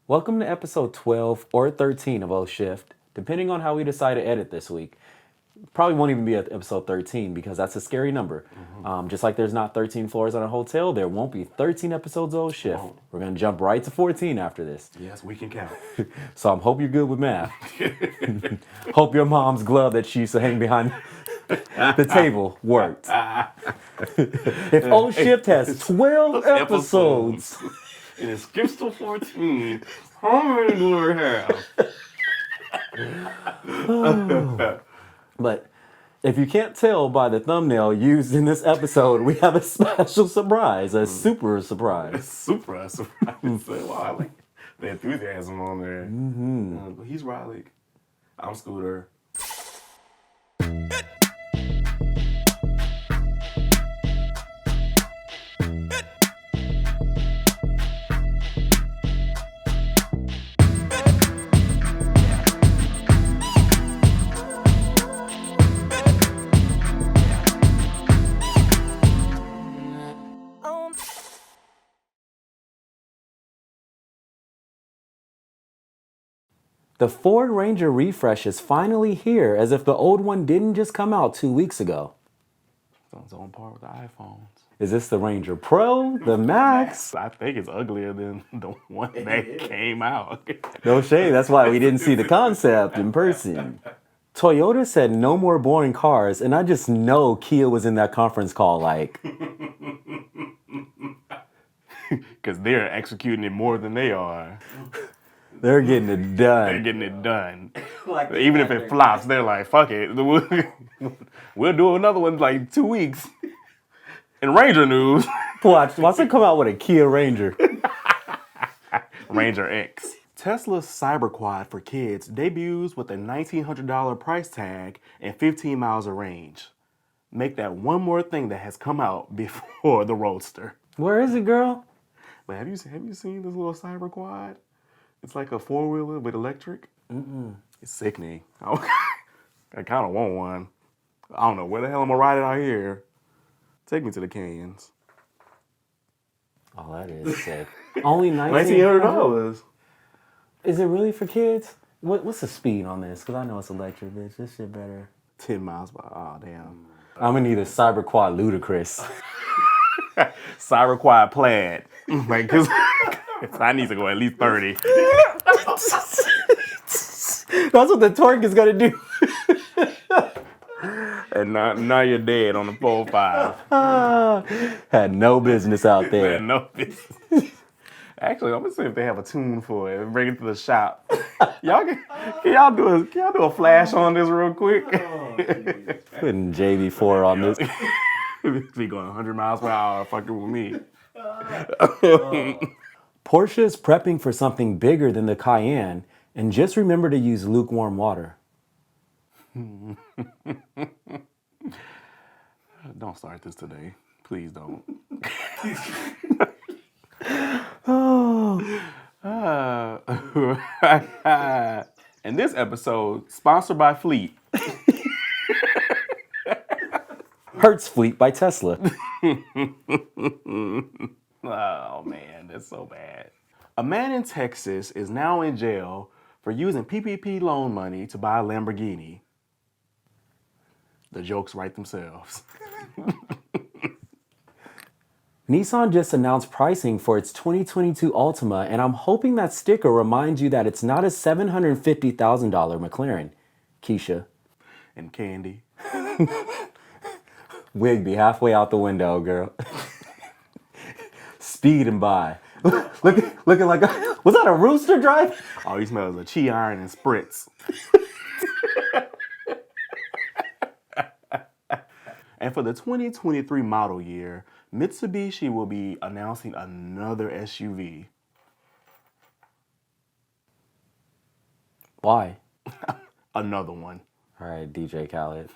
Welcome to episode 12 or 13 of O Shift, depending on how we decide to edit this week. Probably won't even be at episode 13 because that's a scary number. Just like there's not 13 floors on a hotel, there won't be 13 episodes of O Shift. We're going to jump right to 14 after this. Yes, we can count. So I hope you're good with math. Hope your mom's glove that she used to hang behind the table worked. If O Shift has 12 episodes. And it skips to 14. How many do we have? But if you can't tell by the thumbnail used in this episode, we have a special surprise, a super surprise. Supra. Wow, I like the enthusiasm on there. But he's Riley. I'm Scooter. The Ford Ranger refresh is finally here, as if the old one didn't just come out 2 weeks ago. It's on par with the iPhones. Is this the Ranger Pro, the Max? I think it's uglier than the one that came out. No shade, that's why we didn't see the concept in person. Toyota said no more boring cars, and I just know Kia was in that conference call like... Because they're executing it more than they are. They're getting it They're done. getting it done. Even if it flops, they're like, fuck it. We'll do another one in like 2 weeks. In Ranger news, Watch it come out with a Kia Ranger. Ranger X. Tesla Cyberquad for kids debuts with a $1,900 price tag and 15 miles of range. Make that one more thing that has come out before the Roadster. Where is it, girl? But have you seen this little Cyberquad? It's like a four-wheeler with electric. It's sickening. I kind of want one. I don't know where the hell I'm gonna ride it out here. Take me to the canyons. Oh, that is sick. Only $1,900. Is it really for kids? What's the speed on this? Because I know it's electric, bitch. This shit better. 10 miles per hour. Oh, damn. I'm gonna need a Cyberquad Ludicrous. Cyberquad plaid. Like, cause I need to go at least 30. That's what the torque is gonna do. And now you're dead on the 4.5. Had no business out there. Man, no business. Actually, I'm gonna see if they have a tune for it and bring it to the shop. Can y'all do a flash on this real quick? Putting JB4 on this. Be going 100 miles per hour fucking with me. Porsche's prepping for something bigger than the Cayenne, and just remember to use lukewarm water. Don't start this today. Please don't. And this episode, sponsored by Fleet. Hertz Fleet by Tesla. Oh man, that's so bad. A man in Texas is now in jail for using PPP loan money to buy a Lamborghini. The jokes write themselves. Nissan just announced pricing for its 2022 Altima, and I'm hoping that sticker reminds you that it's not a $750,000 McLaren. Keisha. And Candy. Wig be halfway out the window, girl. Speeding by. Looking like a... Was that a rooster driving? All you smell is a Chi Iron and Spritz. And for the 2023 model year, Mitsubishi will be announcing another SUV. Why? Another one. All right, DJ Khaled.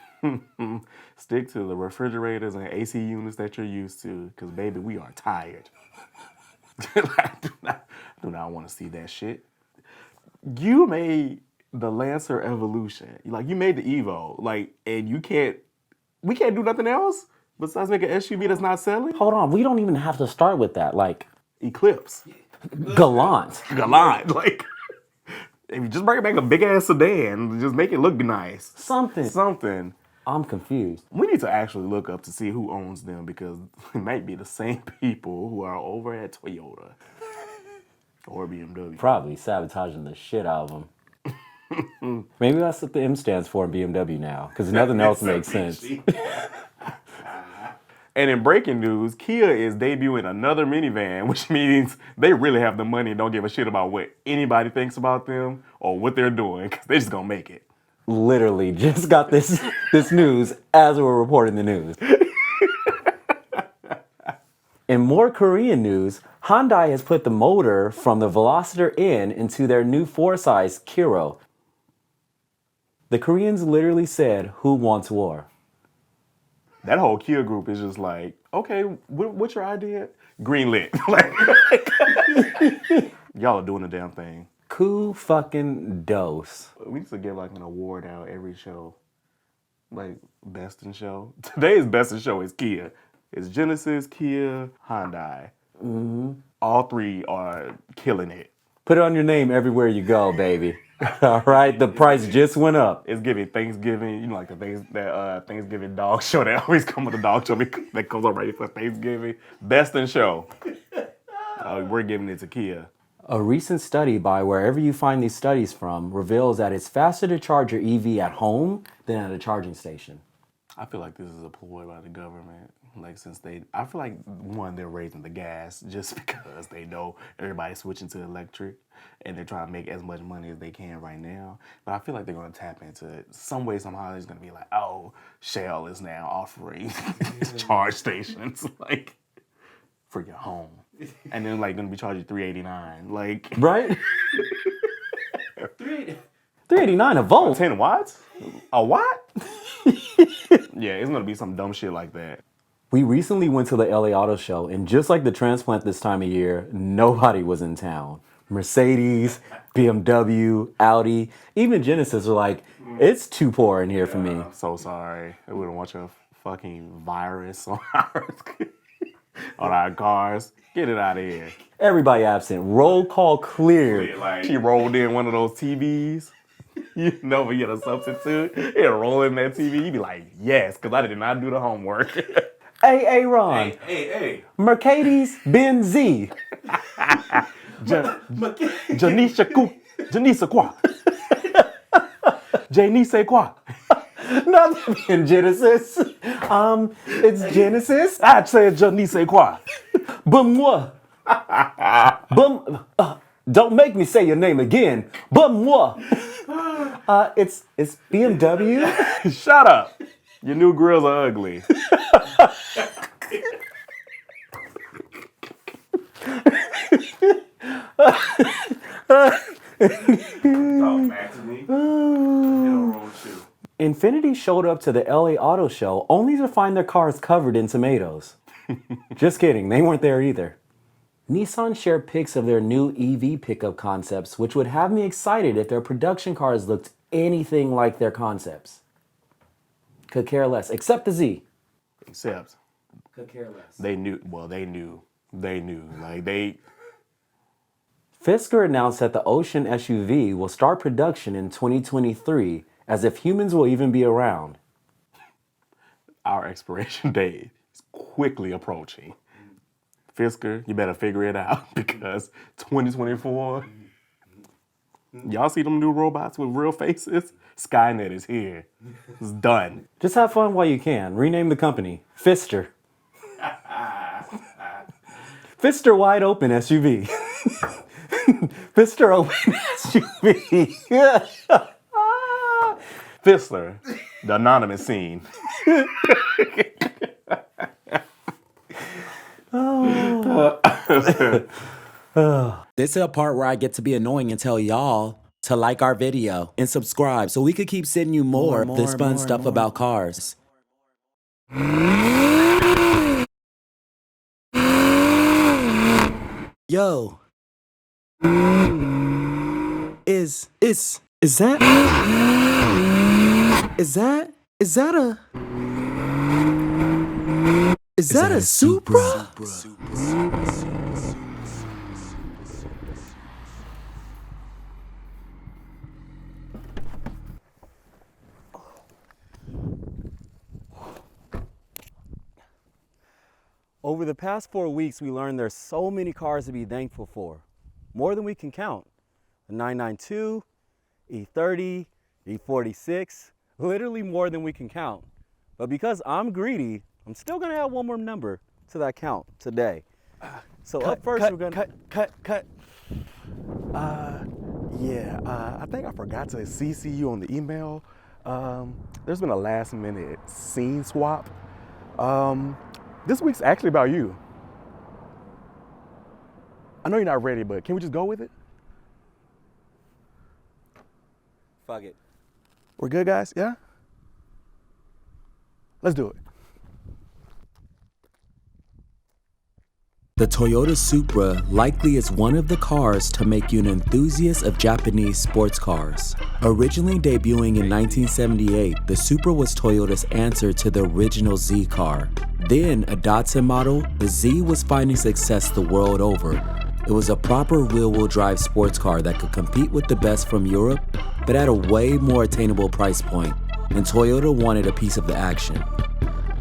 Stick to the refrigerators and AC units that you're used to, because baby, we are tired. I do not want to see that shit. You made the Lancer Evolution. Like, you made the Evo. Like, and we can't do nothing else besides make an SUV that's not selling? Hold on, we don't even have to start with that. Like, Eclipse. Gallant. Gallant. Like, if you just bring back a big ass sedan, just make it look nice. Something. I'm confused. We need to actually look up to see who owns them because it might be the same people who are over at Toyota or BMW. Probably sabotaging the shit out of them. Maybe that's what the M stands for in BMW now, because nothing else makes sense. And in breaking news, Kia is debuting another minivan, which means they really have the money and don't give a shit about what anybody thinks about them or what they're doing, because they're just gonna make it. Literally just got this news as we were reporting the news. In more Korean news, Hyundai has put the motor from the Veloster N into their new 4-size Kiro. The Koreans literally said, "Who wants war?" That whole Kia group is just like, okay, what's your idea? Green lit. Like, y'all are doing the damn thing. Cool fucking dose. We need to give like an award out every show. Like best in show. Today's best in show is Kia. It's Genesis, Kia, Hyundai. Mm-hmm. All three are killing it. Put it on your name everywhere you go, baby. All right, the price just went up. It's giving Thanksgiving, you know, like that Thanksgiving dog show that always come with the dog show that comes on right before Thanksgiving. Best in show. We're giving it to Kia. A recent study by wherever you find these studies from reveals that it's faster to charge your EV at home than at a charging station. I feel like this is a ploy by the government. Like, I feel like, one, they're raising the gas just because they know everybody's switching to electric and they're trying to make as much money as they can right now. But I feel like they're going to tap into it. Some way, somehow, it's going to be like, oh, Shell is now offering charge stations, like, for your home. And then, like, going to be charging $3.89. Like, right? $3.89 a volt. 10 watts? A watt? Yeah, it's going to be some dumb shit like that. We recently went to the LA Auto Show, and just like the transplant this time of year, nobody was in town. Mercedes, BMW, Audi, even Genesis are like, it's too poor in here for me. I'm so sorry. We wouldn't want a fucking virus on our cars. Get it out of here. Everybody absent. Roll call cleared. Like, she rolled in one of those TVs. You know, when you get a substitute, it'll roll in that TV. You'd be like, yes, because I did not do the homework. Hey, Ron. Hey. Mercedes Benz Z. Janice quoi? Janice quoi? Nothing in Genesis. It's Genesis. I'd say Janice quoi? But moi. Don't make me say your name again. But moi. It's BMW. Shut up. Your new grills are ugly. Talk back to me. Infiniti showed up to the LA Auto Show only to find their cars covered in tomatoes. Just kidding, they weren't there either. Nissan shared pics of their new EV pickup concepts, which would have me excited if their production cars looked anything like their concepts. Could care less, except the Z. Except. Could care less. They knew. Like, Fisker announced that the Ocean SUV will start production in 2023, as if humans will even be around. Our expiration date is quickly approaching. Fisker, you better figure it out because 2024, y'all see them new robots with real faces? Skynet is here. It's done. Just have fun while you can. Rename the company. Fister. Fister Wide Open SUV. Fister Open SUV. Fister, the anonymous scene. This is a part where I get to be annoying and tell y'all to like our video and subscribe so we could keep sending you more of this fun stuff about cars. Yo. Is that a Supra? Over the past 4 weeks, we learned there's so many cars to be thankful for. More than we can count. The 992, E30, E46, literally more than we can count. But because I'm greedy, I'm still gonna add one more number to that count today. So up first, we're gonna cut. I think I forgot to CC you on the email. There's been a last minute scene swap. This week's actually about you. I know you're not ready, but can we just go with it? fuck it. We're good, guys? Yeah? Let's do it. The Toyota Supra likely is one of the cars to make you an enthusiast of Japanese sports cars. Originally debuting in 1978, the Supra was Toyota's answer to the original Z car. Then a Datsun model, the Z was finding success the world over. It was a proper rear-wheel drive sports car that could compete with the best from Europe, but at a way more attainable price point, and Toyota wanted a piece of the action.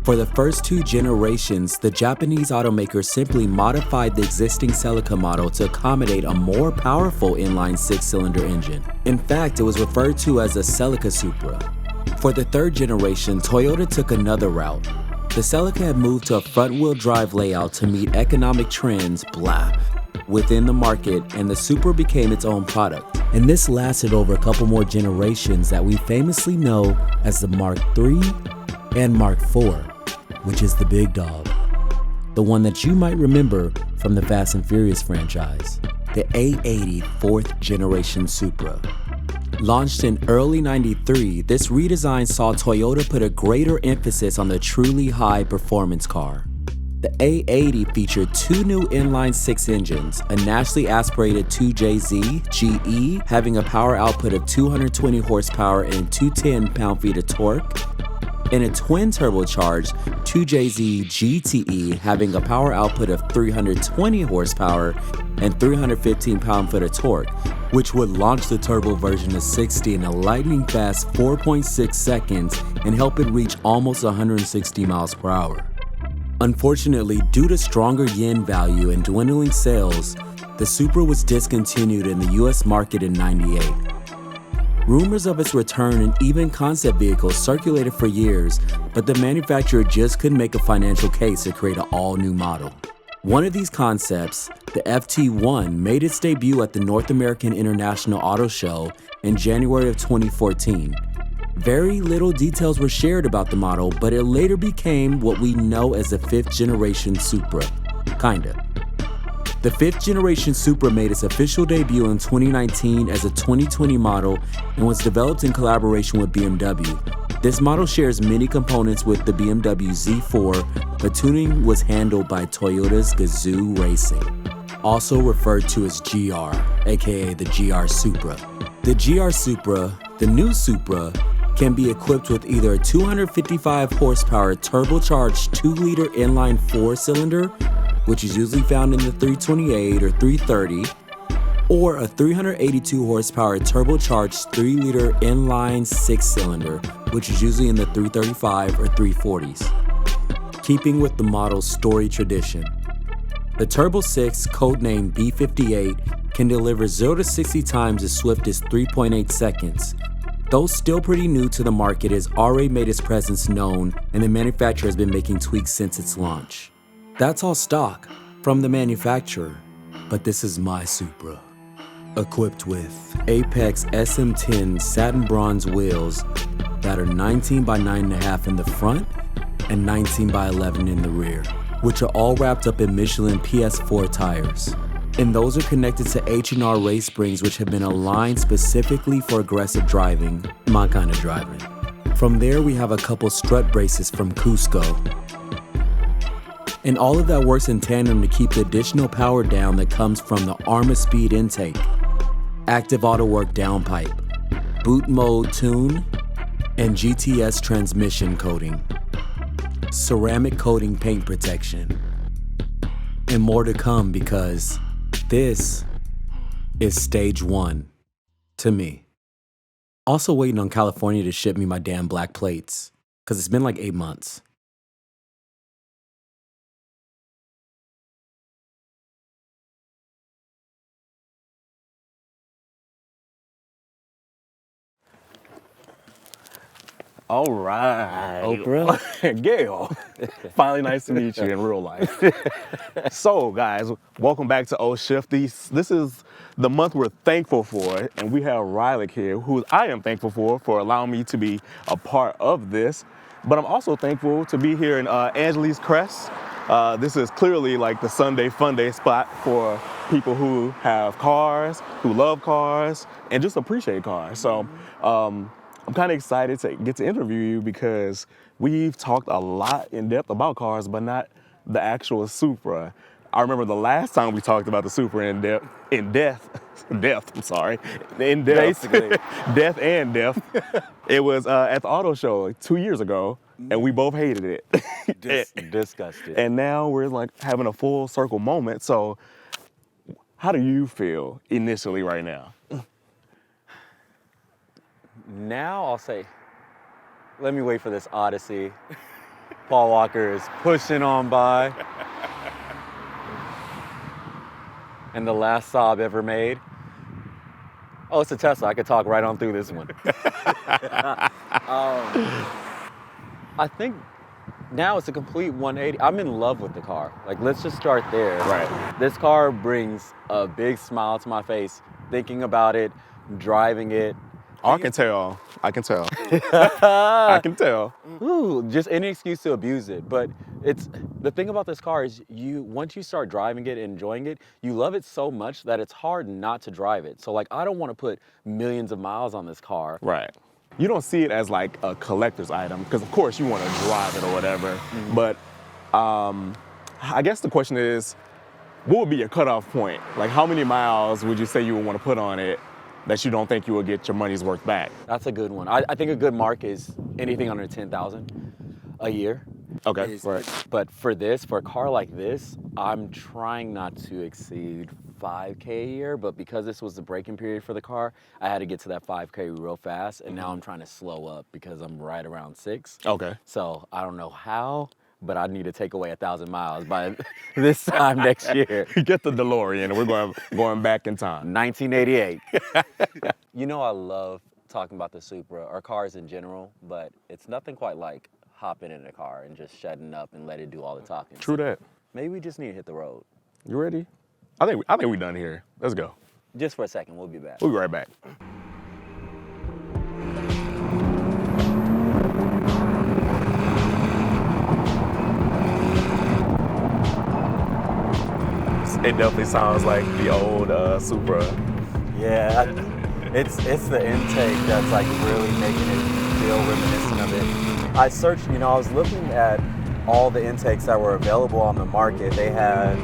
For the first 2 generations, the Japanese automaker simply modified the existing Celica model to accommodate a more powerful inline 6-cylinder engine. In fact, it was referred to as a Celica Supra. For the 3rd generation, Toyota took another route. The Celica had moved to a front-wheel drive layout to meet economic trends, within the market, and the Supra became its own product. And this lasted over a couple more generations that we famously know as the Mark III and Mark IV. Which is the big dog. The one that you might remember from the Fast and Furious franchise. The A80 4th generation Supra. Launched in early '93, this redesign saw Toyota put a greater emphasis on the truly high performance car. The A80 featured 2 new inline 6 engines, a naturally aspirated 2JZ GE having a power output of 220 horsepower and 210 pound-feet of torque, and a twin turbocharged 2JZ GTE having a power output of 320 horsepower and 315 pound-foot of torque, which would launch the turbo version to 60 in a lightning fast 4.6 seconds and help it reach almost 160 miles per hour. Unfortunately, due to stronger yen value and dwindling sales, the Supra was discontinued in the US market in '98. Rumors of its return and even concept vehicles circulated for years, but the manufacturer just couldn't make a financial case to create an all-new model. One of these concepts, the FT1, made its debut at the North American International Auto Show in January of 2014. Very little details were shared about the model, but it later became what we know as the 5th generation Supra. Kinda. The 5th generation Supra made its official debut in 2019 as a 2020 model and was developed in collaboration with BMW. This model shares many components with the BMW Z4, but tuning was handled by Toyota's Gazoo Racing, also referred to as GR, aka the GR Supra. The GR Supra, the new Supra, can be equipped with either a 255 horsepower turbocharged 2-liter inline 4-cylinder, which is usually found in the 328 or 330, or a 382 horsepower turbocharged 3-liter inline 6-cylinder, which is usually in the 335 or 340s. Keeping with the model's story tradition, the Turbo 6, codenamed B58, can deliver 0 to 60 times as swift as 3.8 seconds. Though still pretty new to the market, it has already made its presence known, and the manufacturer has been making tweaks since its launch. That's all stock from the manufacturer, but this is my Supra. Equipped with Apex SM10 satin bronze wheels that are 19 by 9.5 in the front and 19 by 11 in the rear, which are all wrapped up in Michelin PS4 tires. And those are connected to H&R race springs, which have been aligned specifically for aggressive driving, my kind of driving. From there, we have a couple strut braces from Cusco. And all of that works in tandem to keep the additional power down that comes from the Arma Speed intake, active auto work downpipe, boot mode tune, and GTS transmission coating, ceramic coating paint protection, and more to come because this is stage 1 to me. Also waiting on California to ship me my damn black plates because it's been like 8 months. All right. Oprah. Gail. Finally nice to meet you in real life. So, guys, welcome back to O Shift. This is the month we're thankful for, and we have Riley here, who I am thankful for allowing me to be a part of this. But I'm also thankful to be here in Angeli's Crest. This is clearly like the Sunday fun day spot for people who have cars, who love cars, and just appreciate cars. So I'm kind of excited to get to interview you because we've talked a lot in depth about cars, but not the actual Supra. I remember the last time we talked about the Supra in depth, Basically. death and depth. It was at the Autoshow like 2 years ago, and we both hated it. Disgusted. And now we're like having a full circle moment. So how do you feel initially right now? Now I'll say, let me wait for this Odyssey. Paul Walker is pushing on by. And the last Saab ever made. Oh, it's a Tesla. I could talk right on through this one. I think now it's a complete 180. I'm in love with the car. Like, let's just start there. Right. This car brings a big smile to my face, thinking about it, driving it. I can tell. I can tell. Ooh, just any excuse to abuse it. But it's the thing about this car is once you start driving it and enjoying it, you love it so much that it's hard not to drive it. So like, I don't want to put millions of miles on this car. Right. You don't see it as like a collector's item because of course you want to drive it or whatever. Mm-hmm. But I guess the question is, what would be your cutoff point? Like, how many miles would you say you would want to put on it that you don't think you will get your money's worth back? That's a good one. I think a good mark is anything under 10,000 a year. Okay, right. But for a car like this, I'm trying not to exceed 5K a year, but because this was the break-in period for the car, I had to get to that 5K real fast, and now I'm trying to slow up because I'm right around 6. Okay. So I don't know how, but I need to take away 1,000 miles by this time next year. Get the DeLorean, and we're going back in time. 1988. You know, I love talking about the Supra or cars in general, but it's nothing quite like hopping in a car and just shutting up and let it do all the talking. True that. Maybe we just need to hit the road. You ready? I think we're done here. Let's go. Just for a second, we'll be back. We'll be right back. It definitely sounds like the old Supra. Yeah, it's the intake that's like really making it feel reminiscent of it. I searched, I was looking at all the intakes that were available on the market. They had,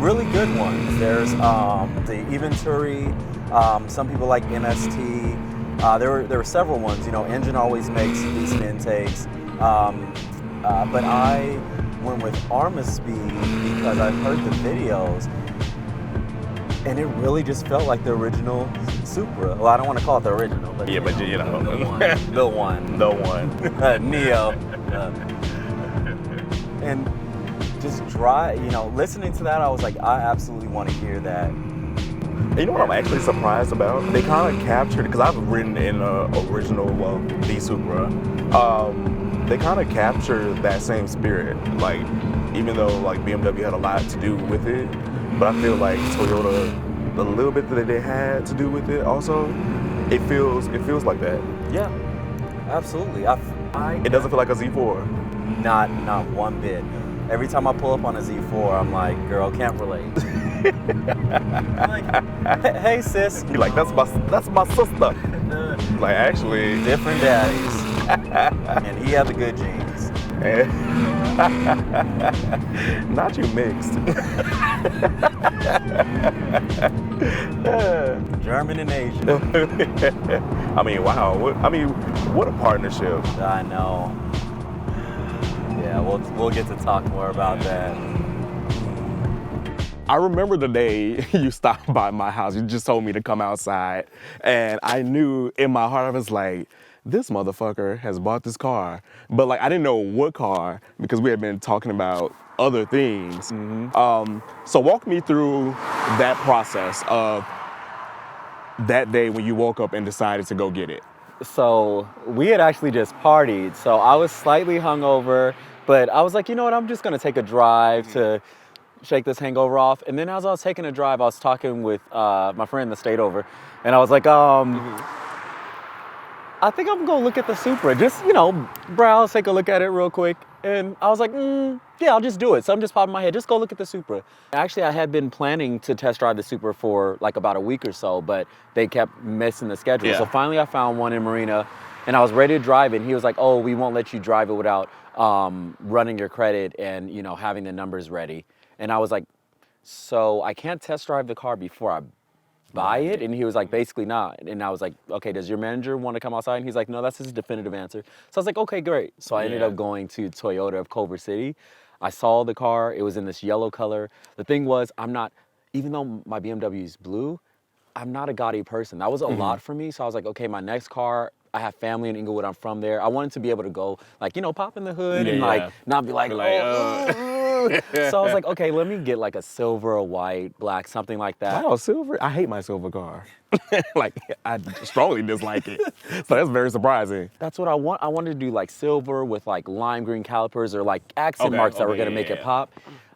really good ones. There's the Eventuri, some people like MST. There were several ones. Engine always makes decent intakes, but I went with Armaspeed because I've heard the videos, and it really just felt like the original Supra. Well, I don't want to call it the original, but yeah, but the one. Neo. And just listening to that, I was like, I absolutely want to hear that. And you know what I'm actually surprised about? They kind of captured, because I've ridden in the original, the Supra. They kind of capture that same spirit. Like, even though like BMW had a lot to do with it, but I feel like Toyota, the little bit that they had to do with it also, it feels like that. Yeah, absolutely. It doesn't feel like a Z4. Not one bit. Every time I pull up on a Z4, I'm like, girl, can't relate. I'm like, hey sis. You're like, that's my sister. Like, actually, different daddies. And he had the good genes. Not you mixed. German and Asian. I mean, wow. What a partnership. I know. Yeah, we'll get to talk more about that. I remember the day you stopped by my house. You just told me to come outside, and I knew in my heart I was like, this motherfucker has bought this car. But like, I didn't know what car because we had been talking about other things. Mm-hmm. So walk me through that process of that day when you woke up and decided to go get it. So we had actually just partied. So I was slightly hungover, but I was like, you know what? I'm just gonna take a drive to shake this hangover off. And then as I was taking a drive, I was talking with my friend that stayed over, and I was like, I think I'm gonna look at the Supra. Just, browse, take a look at it real quick. And I was like, yeah, I'll just do it. So I'm just popping my head, just go look at the Supra. Actually, I had been planning to test drive the Supra for like about a week or so, but they kept missing the schedule. Yeah. So finally I found one in Marina, and I was ready to drive it. And he was like, oh, we won't let you drive it without running your credit and, having the numbers ready. And I was like, so I can't test drive the car before I buy it? And he was like, basically not. And I was like, okay, does your manager want to come outside? And he's like, no, that's his definitive answer. So I was like, okay, great. So I ended up going to Toyota of Culver City. I saw the car. It was in this yellow color. The thing was, even though my BMW is blue, I'm not a gaudy person. That was a lot for me. So I was like, okay, my next car, I have family in Inglewood. I'm from there. I wanted to be able to go, like, pop in the hood and not be like, So I was like, okay, let me get like a silver or white, black, something like that. Wow, silver? I hate my silver car. Like, I strongly dislike it. So that's very surprising. That's what I want. I wanted to do like silver with like lime green calipers or like accent marks that were gonna make it pop.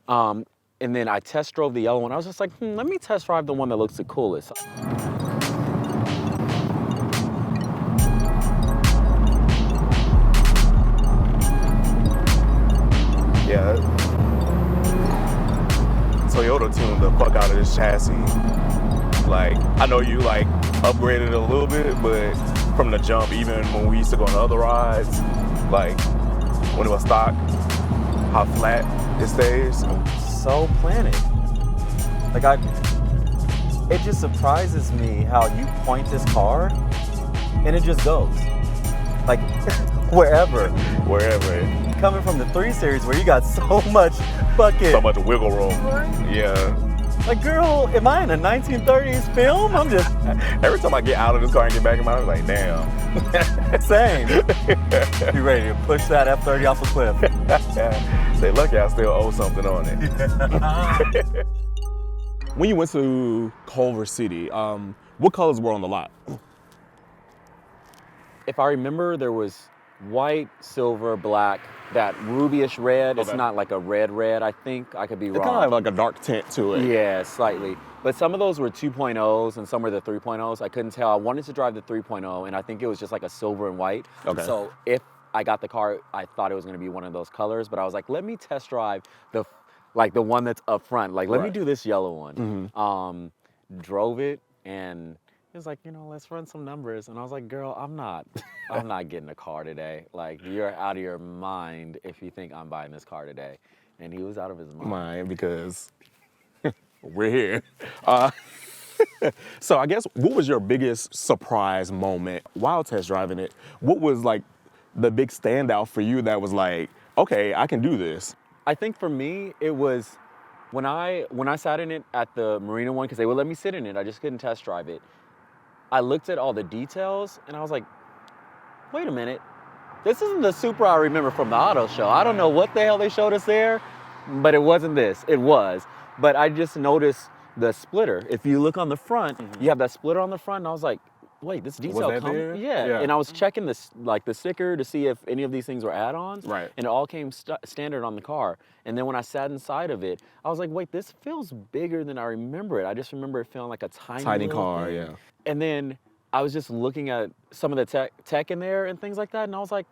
And then I test drove the yellow one. I was just like, let me test drive the one that looks the coolest. Yeah. Toyota tuned the fuck out of this chassis. Like, I know you like upgraded it a little bit, but from the jump, even when we used to go on other rides, like when it was stock, how flat it stays. So planted. Like it just surprises me how you point this car and it just goes. Like wherever. Coming from the 3 Series where you got so much So much wiggle room. Yeah. Like, girl, am I in a 1930s film? I'm just... Every time I get out of this car and get back in my house, I'm like, damn. Same. You ready to push that F-30 off a cliff? Say, lucky I still owe something on it. When you went to Culver City, what colors were on the lot? If I remember, there was white, silver, black, that rubyish red. It's not like a red, I think. I could be wrong. It kind of have like a dark tint to it. Yeah, slightly. But some of those were 2.0s and some were the 3.0s. I couldn't tell. I wanted to drive the 3.0 and I think it was just like a silver and white. Okay. So if I got the car, I thought it was gonna be one of those colors, but I was like, let me test drive the one that's up front. Like, let me do this yellow one. Drove it and he was like, let's run some numbers. And I was like, girl, I'm not getting a car today. Like, you're out of your mind if you think I'm buying this car today. And he was out of his mind. Because we're here. So I guess, what was your biggest surprise moment while test driving it? What was like the big standout for you that was like, okay, I can do this? I think for me, it was when I sat in it at the Marina one, because they would let me sit in it, I just couldn't test drive it. I looked at all the details and I was like, wait a minute. This isn't the Supra I remember from the auto show. I don't know what the hell they showed us there, but it wasn't this. It was. But I just noticed the splitter. If you look on the front, you have that splitter on the front, and I was like, wait, this detail there? Yeah. And I was checking this, like the sticker to see if any of these things were add-ons. Right. And it all came standard on the car. And then when I sat inside of it, I was like, wait, this feels bigger than I remember it. I just remember it feeling like a tiny car, thing. yeah. And then I was just looking at some of the tech in there and things like that, and I was like,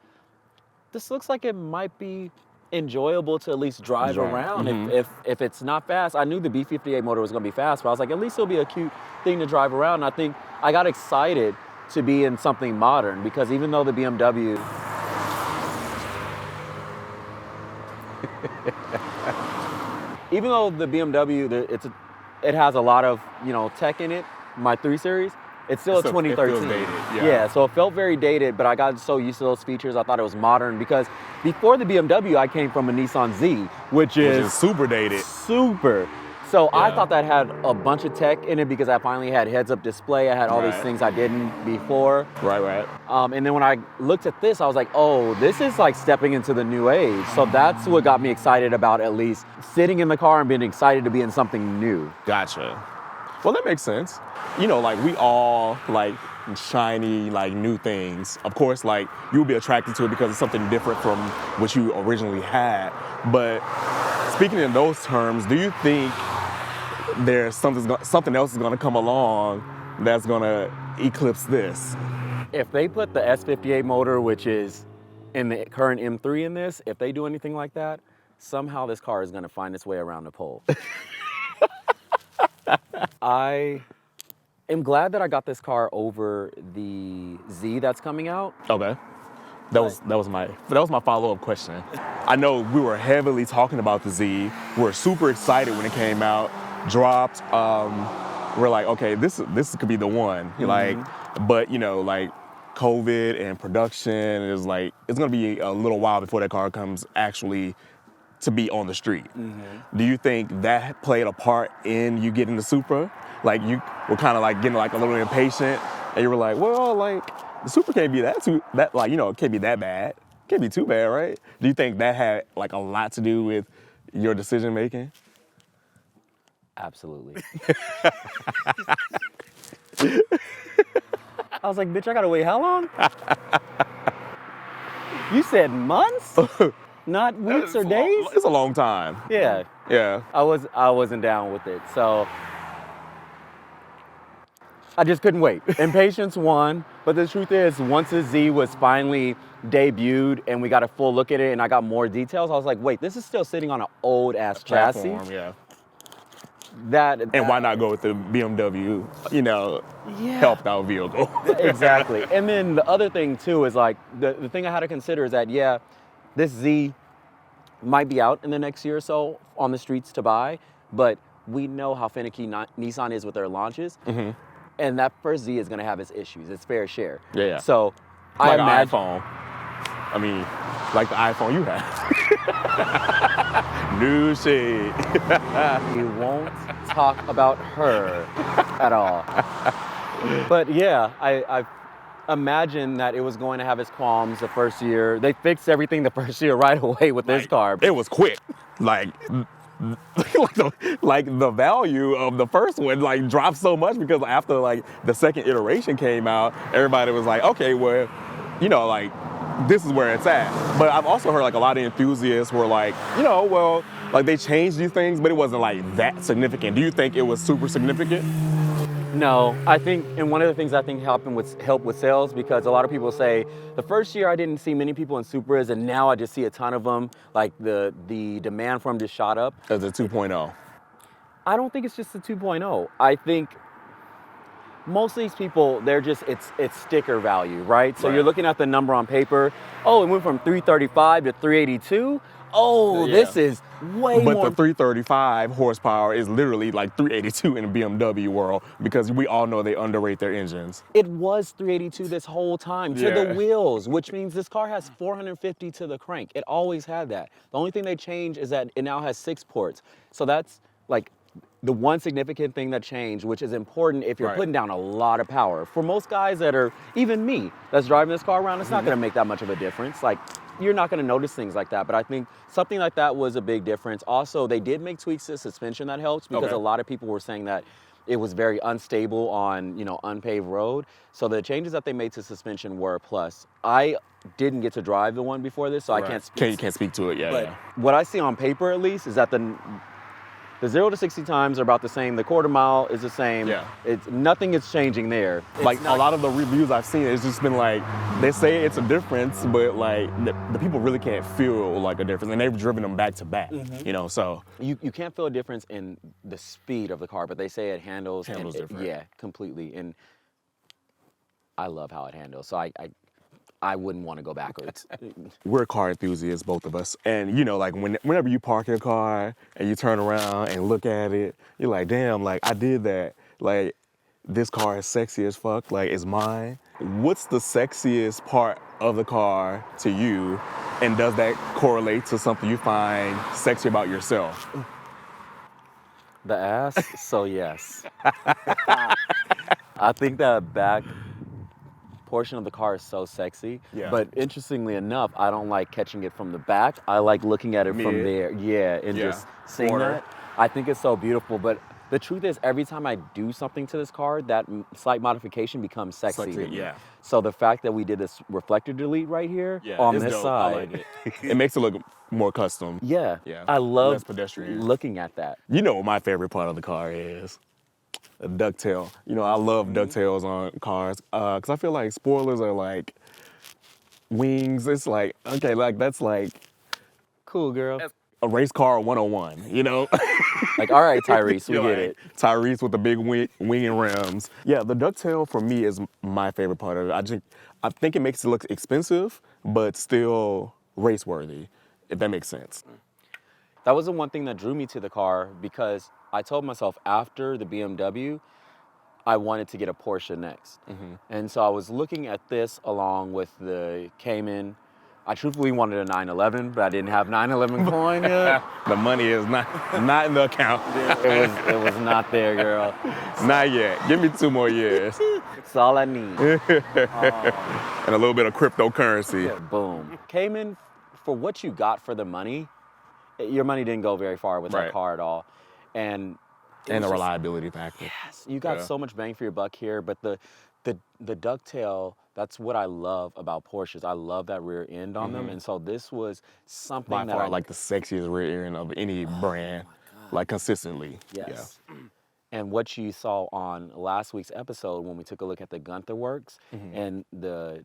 this looks like it might be enjoyable to at least drive around if it's not fast. I knew the B58 motor was gonna be fast, but I was like, at least it'll be a cute thing to drive around. And I think I got excited to be in something modern, because even though the BMW it has a lot of tech in it, my 3 Series, it's still a 2013. It feels dated, yeah, so it felt very dated, but I got so used to those features, I thought it was modern, because before the BMW, I came from a Nissan Z, which is super dated. Super. So I thought that had a bunch of tech in it because I finally had heads-up display. I had all these things I didn't before. Right. And then when I looked at this, I was like, oh, this is like stepping into the new age. So that's what got me excited about at least sitting in the car and being excited to be in something new. Gotcha. Well, that makes sense. Like we all, like shiny, like new things, of course, like you'll be attracted to it because it's something different from what you originally had. But speaking in those terms, do you think there's something else is going to come along that's going to eclipse this? If they put the S58 motor, which is in the current M3 in this, if they do anything like that, somehow this car is going to find its way around the pole. I am glad that I got this car over the Z that's coming out. Okay. That was my follow-up question. I know we were heavily talking about the Z. We were super excited when it came out, dropped. We're like, okay, this could be the one. Like, but you know, like COVID and production is like, it's gonna be a little while before that car comes actually to be on the street. Do you think that played a part in you getting the Supra? Like you were kind of like getting like a little impatient, and you were like, well, like the Supra can't be it can't be that bad. Can't be too bad, right? Do you think that had like a lot to do with your decision making? Absolutely. I was like, bitch, I gotta wait how long? You said months? Not weeks or days? It's a long time. Yeah. Yeah. I wasn't down with it. So I just couldn't wait. Impatience won. But the truth is, once the Z was finally debuted and we got a full look at it and I got more details, I was like, wait, this is still sitting on an old ass chassis. Platform, yeah. And why not go with the BMW, Yeah. helped out vehicle? Exactly. And then the other thing too is like, the thing I had to consider is that, yeah, this Z might be out in the next year or so on the streets to buy, but we know how finicky Nissan is with their launches. And that first Z is gonna have its issues, its fair share. Yeah. So Like I an imagine, iPhone. I mean, like the iPhone you have. New shit. we won't talk about her at all. But yeah, I imagine that it was going to have its qualms the first year. They fixed everything the first year right away with this car. It was quick. Like the value of the first one like dropped so much because after like the second iteration came out, everybody was like, okay, well, like this is where it's at. But I've also heard like a lot of enthusiasts were like, well, like they changed these things, but it wasn't like that significant. Do you think it was super significant? No, I think, and one of the things I think helped with sales, because a lot of people say the first year I didn't see many people in Supras, and now I just see a ton of them. Like the demand for them just shot up. As a 2.0. I don't think it's just a 2.0. I think most of these people, it's sticker value, right? So you're looking at the number on paper. Oh, it went from 335 to 382. Oh, Yeah. this is way more. But the 335 horsepower is literally like 382 in the BMW world because we all know they underrate their engines. It was 382 this whole time to the wheels, which means this car has 450 to the crank. It always had that. The only thing they changed is that it now has 6 ports. So that's like the one significant thing that changed, which is important if you're putting down a lot of power. For most guys that are, even me, that's driving this car around, it's not gonna make that much of a difference. Like, you're not gonna notice things like that, but I think something like that was a big difference. Also, they did make tweaks to suspension that helps because a lot of people were saying that it was very unstable on, unpaved road. So the changes that they made to suspension were a plus. I didn't get to drive the one before this, so I can't speak. You can't speak to it, But what I see on paper, at least, is that the 0 to 60 times are about the same. The quarter mile is the same. Yeah. Nothing is changing there. Like a lot of the reviews I've seen, it's just been like, they say it's a difference, but like the people really can't feel like a difference, and they've driven them back to back, so. You can't feel a difference in the speed of the car, but they say it handles different. Yeah, completely. And I love how it handles. So I wouldn't want to go backwards. We're car enthusiasts, both of us. And like whenever you park your car and you turn around and look at it, you're like, damn, like I did that. Like this car is sexy as fuck, like it's mine. What's the sexiest part of the car to you? And does that correlate to something you find sexy about yourself? The ass, so yes. I think that back portion of the car is so sexy, but interestingly enough, I don't like catching it from the back. I like looking at it from there, and just seeing that. I think it's so beautiful, but The truth is, every time I do something to this car, that slight modification becomes sexy to me. Yeah. So the fact that we did this reflector delete right here on it's this dope. side. I like it. It makes it look more custom. Yeah. Yeah. I love Less pedestrian. looking at that. You know what my favorite part of the car is? A ducktail. You know, I love ducktails on cars because I feel like spoilers are like wings. It's like, okay, like that's like Cool, girl. a race car 101, you know? Like, all right, Tyrese, we You're get like, it. Tyrese with the big wing and rims. Yeah, the ducktail for me is my favorite part of it. I think it makes it look expensive, but still race worthy, if that makes sense. That was the one thing that drew me to the car because I told myself after the BMW, I wanted to get a Porsche next. And so I was looking at this along with the Cayman. I truthfully wanted a 911, but I didn't have 911 coin yet. The money is not in the account. It was not there, girl. Not yet. Give me 2 more years. That's all I need. And a little bit of cryptocurrency. Boom. Cayman, for what you got for the money, your money didn't go very far with that Right. car at all. And And the reliability factor. yes, you got Yeah. so much bang for your buck here, but the ducktail, that's what I love about Porsches. I love that rear end on them, and so this was something By that far, I like the sexiest rear end of any brand, like consistently. yes. And what you saw on last week's episode when we took a look at the Gunther Works and the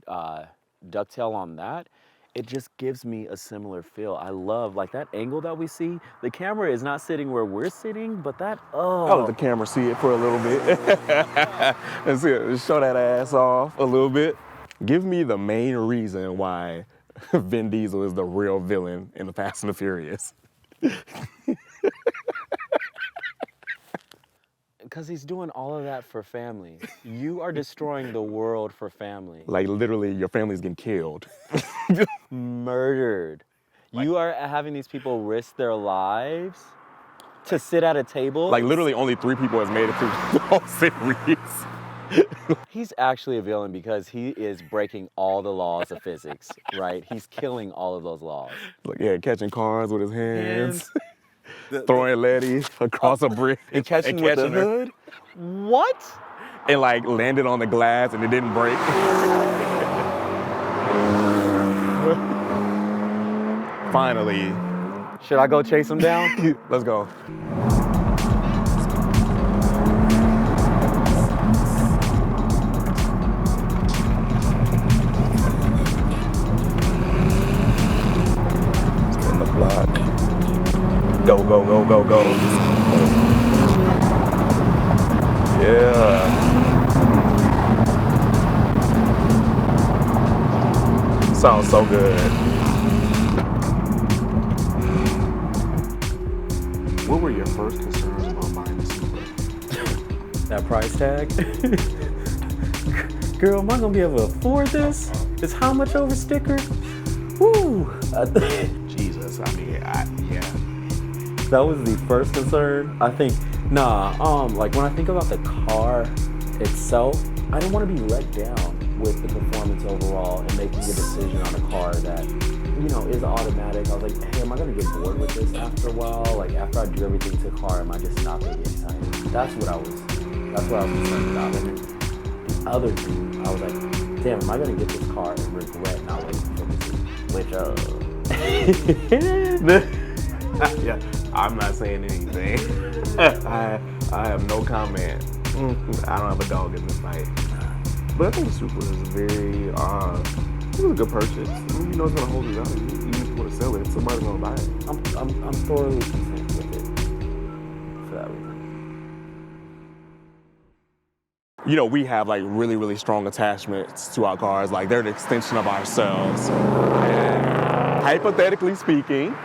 ducktail on that, it just gives me a similar feel. I love like that angle that we see. The camera is not sitting where we're sitting, but that I'll let the camera see it for a little bit. Let's see it. Show that ass off a little bit. Give me the main reason why Vin Diesel is the real villain in the Fast and the Furious. because he's doing all of that for family. You are destroying the world for family. Like literally, your family's getting killed. Murdered. You are having these people risk their lives to sit at a table. Like literally, only 3 people has made it through the whole series. He's actually a villain because he is breaking all the laws of physics, right? He's killing all of those laws. Like yeah, catching cars with his hands, throwing Letty across a bridge, And catching with the her. hood? What? And like landed on the glass and it didn't break. Finally, Should I go chase him down? let's go. Spin the block. Go, go, go, go, go. Yeah. Sounds so good. What were your first concerns about buying the Supra? That price tag? Girl, am I gonna be able to afford this? It's how much over sticker? Woo! Jesus, I mean, yeah. That was the first concern. I think, like when I think about the car itself, I didn't want to be let down with the performance overall and making a decision on a car that, is automatic. I was like, hey, am I gonna get bored with this after a while? Like after I do everything to the car, am I just not gonna get excited? That's what I was concerned about. And then the other thing, I was like, damn, am I gonna get this car and regret not waiting for this? Which, Yeah, I'm not saying anything. I have no comment. I don't have a dog in this fight. But I think the Supra is very, it was a good purchase. You know it's gonna hold you value. Even if you want to sell it, somebody's gonna buy it. I'm thoroughly content with it for that reason. You know, we have like really, really strong attachments to our cars. Like they're an extension of ourselves. And hypothetically speaking,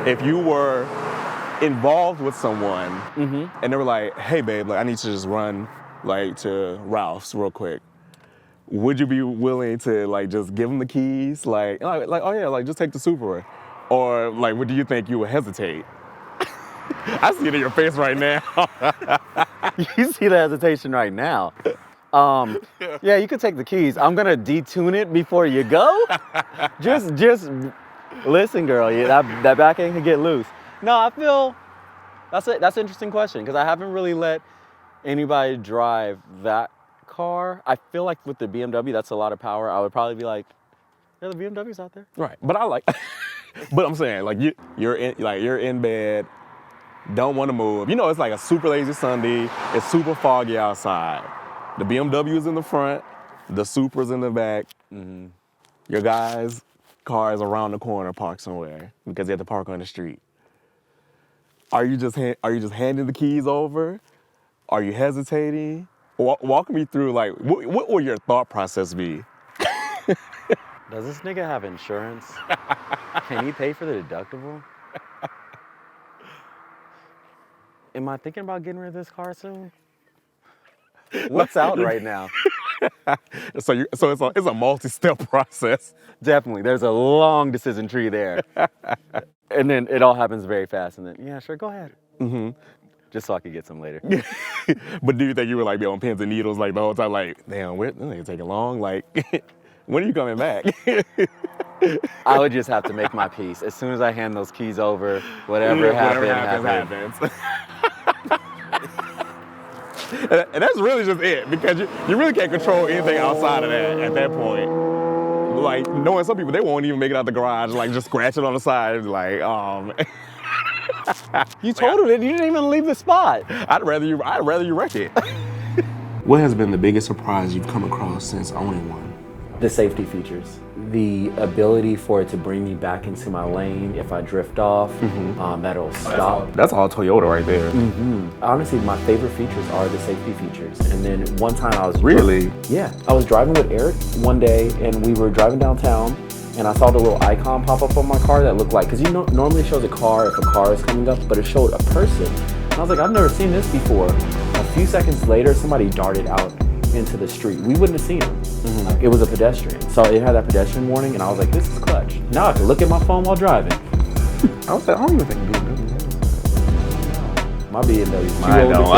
if you were involved with someone and they were like, hey babe, like I need to just run like to Ralph's real quick. Would you be willing to like just give them the keys? Like oh yeah, like just take the Supra. Or like, what do you think you would hesitate? I see it in your face right now. You see the hesitation right now. Yeah, you could take the keys. I'm gonna detune it before you go. Just listen, girl. Yeah, that back end can get loose. No, I feel That's an interesting question because I haven't really let anybody drive that car. I feel like with the BMW, that's a lot of power. I would probably be like, yeah, the BMW's out there. Right, but I like. But I'm saying, like you're in bed, don't want to move. You know, it's like a super lazy Sunday. It's super foggy outside. The BMW is in the front, the Supra's in the back. Mm-hmm. Your guy's car is around the corner, parked somewhere because you have to park on the street. Are you just handing the keys over? Are you hesitating? Walk me through, like, what will your thought process be? Does this nigga have insurance? Can he pay for the deductible? Am I thinking about getting rid of this car soon? What's out right now? So it's a multi-step process. Definitely, there's a long decision tree there. And then it all happens very fast, and then, yeah, sure, go ahead. Mm-hmm. Just so I could get some later. But do you think you were like be on pins and needles like the whole time? Like, damn, this ain't taking long. Like, when are you coming back? I would just have to make my peace. As soon as I hand those keys over, whatever happens. And that's really just it, because you really can't control anything outside of that at that point. Like, knowing some people, they won't even make it out the garage, like just scratch it on the side, like, You totaled it, you didn't even leave the spot. I'd rather you wreck it. What has been the biggest surprise you've come across since owning one? The safety features. The ability for it to bring me back into my lane if I drift off, that'll stop. That's all Toyota right there. Honestly, my favorite features are the safety features. And then one time I was I was driving with Eric one day, and we were driving downtown, and I saw the little icon pop up on my car that looked like, because normally it shows a car if a car is coming up, but it showed a person. And I was like, I've never seen this before. A few seconds later, somebody darted out into the street. We wouldn't have seen him. It was a pedestrian. So it had that pedestrian warning, and I was like, this is clutch. Now I can look at my phone while driving. I don't even think BMW. My BMW's too Mine don't.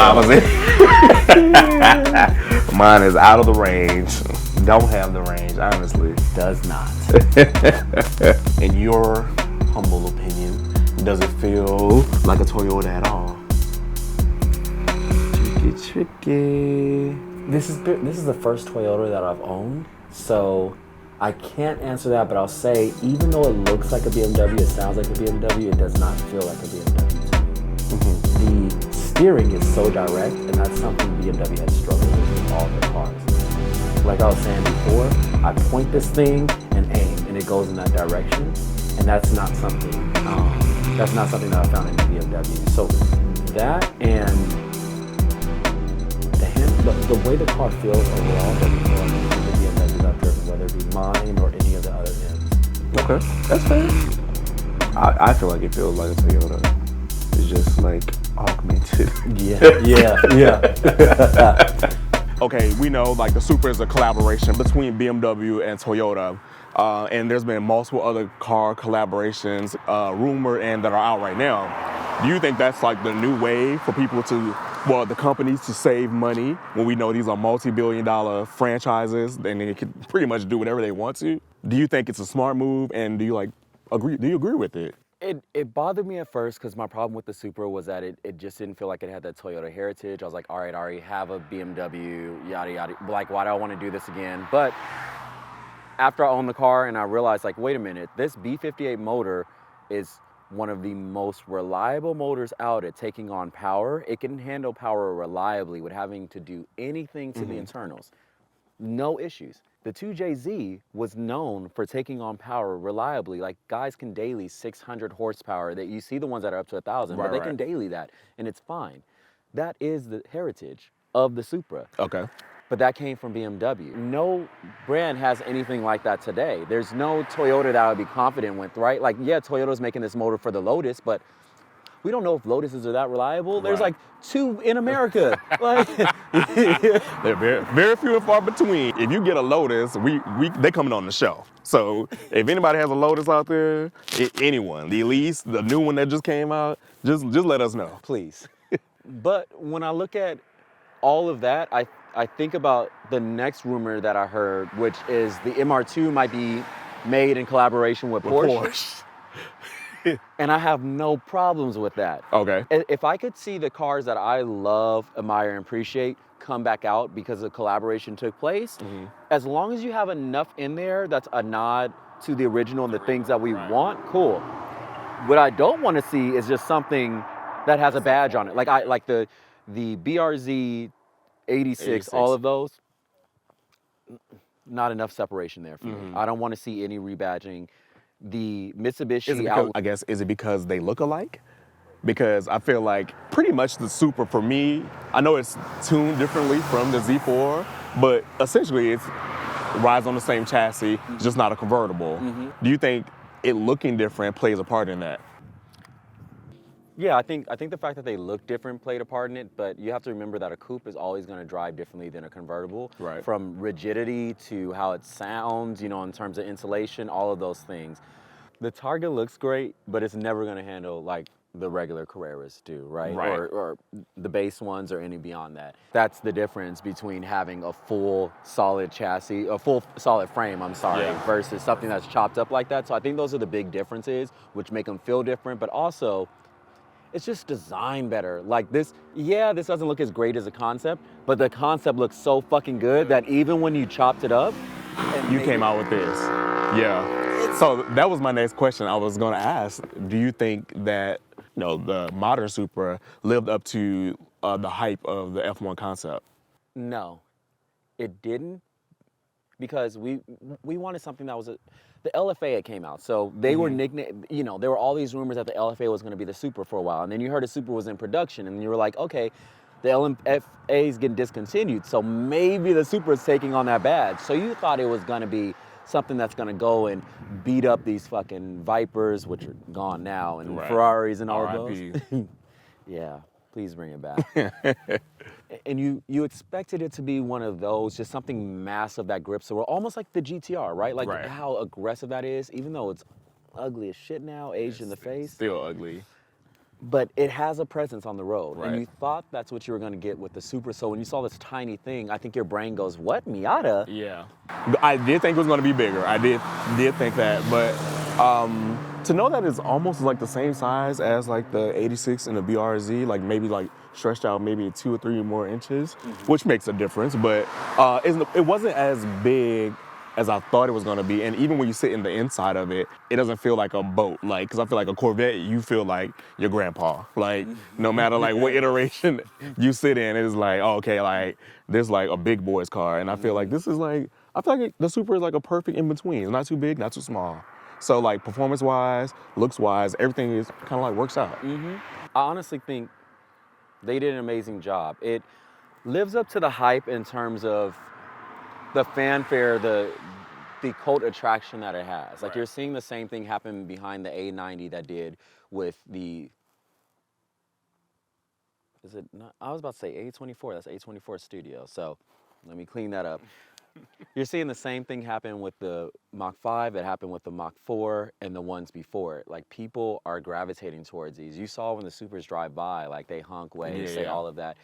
Mine is out of the range. Don't have the range, honestly. Does not. In your humble opinion, does it feel like a Toyota at all? Tricky. This is the first Toyota that I've owned, so I can't answer that, but I'll say, even though it looks like a BMW, it sounds like a BMW, it does not feel like a BMW to me. The steering is so direct, and that's something BMW has struggled with all their cars. Like I was saying before, I point this thing and aim, and it goes in that direction, and that's not something that I found in the BMW. So that and the way the car feels overall doesn't feel like any of the BMWs I've driven, whether it be mine or any of the other M's. Okay, that's fair. I feel like it feels like a Toyota. It's just like augmented. Yeah. Okay, we know like the Supra is a collaboration between BMW and Toyota. And there's been multiple other car collaborations rumored and that are out right now. Do you think that's like the new way for people the companies to save money when we know these are multi-billion-dollar franchises and they can pretty much do whatever they want to? Do you think it's a smart move, and do you agree with it? It bothered me at first because my problem with the Supra was that it just didn't feel like it had that Toyota heritage. I was like, all right, I already have a BMW, yada, yada. Like, why do I want to do this again? But after I owned the car and I realized, like, wait a minute, this B58 motor is one of the most reliable motors out at taking on power. It can handle power reliably with having to do anything to the internals. No issues. The 2JZ was known for taking on power reliably. Like, guys can daily 600 horsepower. That you see the ones that are up to 1,000, but they can daily that, and it's fine. That is the heritage of the Supra. Okay. But that came from BMW. No brand has anything like that today. There's no Toyota that I would be confident with, right? Like, yeah, Toyota's making this motor for the Lotus, but we don't know if Lotuses are that reliable. There's like 2 in America. Like, they're very, very few and far between. If you get a Lotus, they coming on the show. So if anybody has a Lotus out there, anyone, the Elise, the new one that just came out, just let us know, please. But when I look at all of that, I think about the next rumor that I heard, which is the MR2 might be made in collaboration with Porsche. And I have no problems with that. Okay. If I could see the cars that I love, admire, and appreciate come back out because the collaboration took place, as long as you have enough in there that's a nod to the original and the things that we want, cool. What I don't want to see is just something that has a badge on it. Like the BRZ 86, all of those, not enough separation there for me. I don't want to see any rebadging. The Mitsubishi I guess, is it because they look alike? Because I feel like pretty much the Supra for me, I know it's tuned differently from the Z4, but essentially it's rides on the same chassis, just not a convertible. Do you think it looking different plays a part in that? Yeah, I think the fact that they look different played a part in it, but you have to remember that a coupe is always going to drive differently than a convertible. Right. From rigidity to how it sounds, you know, in terms of insulation, all of those things. The Targa looks great, but it's never going to handle like the regular Carreras do, right? Or the base ones or any beyond that. That's the difference between having a full solid chassis, a full solid frame, versus something that's chopped up like that. So I think those are the big differences, which make them feel different, but also it's just designed better. Like this doesn't look as great as a concept, but the concept looks so fucking good that even when you chopped it up, You came out with this. Yeah. So that was my next question I was gonna ask. Do you think that, you know, the modern Supra lived up to the hype of the F1 concept? no, it didn't, because we wanted something that was the LFA had came out, so they were nicknamed. You know, there were all these rumors that the LFA was going to be the Supra for a while, and then you heard a Supra was in production, and you were like, okay, the LFA is getting discontinued, so maybe the Supra is taking on that badge. So you thought it was going to be something that's going to go and beat up these fucking Vipers, which are gone now, and Ferraris and all of those. Yeah, please bring it back. And you expected it to be one of those, just something massive that grips the world, almost like the GTR, right? Like how aggressive that is, even though it's ugly as shit now, aged in the face. Still ugly. But it has a presence on the road, and you thought that's what you were going to get with the Supra. So when you saw this tiny thing, I think your brain goes, "What, Miata?" Yeah, I did think it was going to be bigger. I did think that, but to know that it's almost like the same size as like the 86 and the BRZ, like maybe like stretched out maybe 2 or 3 more inches, which makes a difference. But it wasn't as big as I thought it was gonna be. And even when you sit in the inside of it, it doesn't feel like a boat. Like, cause I feel like a Corvette, you feel like your grandpa. Like, no matter like what iteration you sit in, it is like, oh, okay, like this like a big boy's car. And I feel like this is like, I feel like the Supra is like a perfect in between. It's not too big, not too small. So like performance-wise, looks-wise, everything is kind of like works out. I honestly think they did an amazing job. It lives up to the hype in terms of the fanfare, the cult attraction that it has. Like you're seeing the same thing happen behind the A90 that did with the, is it not, I was about to say A24, that's A24 Studio. So let me clean that up. You're seeing the same thing happen with the Mach 5 that happened with the Mach 4 and the ones before it. Like people are gravitating towards these. You saw when the Supras drive by, like they honk, wave, say all of that.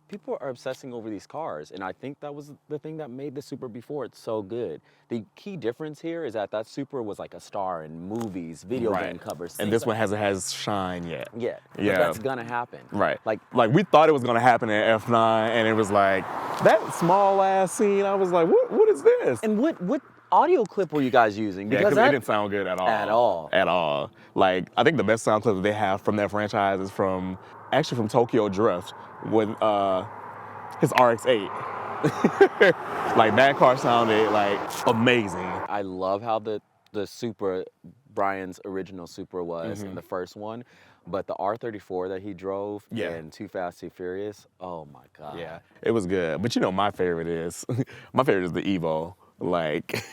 People are obsessing over these cars, and I think that was the thing that made the Supra before it so good. The key difference here is that Supra was like a star in movies, video game covers. And this one hasn't has shine yet. Yeah, but that's gonna happen. Right. Like we thought it was gonna happen in F9, and it was like that small ass scene. I was like, what is this? And what audio clip were you guys using? Because it didn't sound good at all. At all. Like I think the best sound clip that they have from that franchise is from Tokyo Drift with his RX-8. Like that car sounded like amazing. I love how the Supra, Brian's original Supra was in the first one, but the R34 that he drove in Too Fast, Too Furious, oh my God. Yeah, it was good. But you know my favorite is the Evo. Like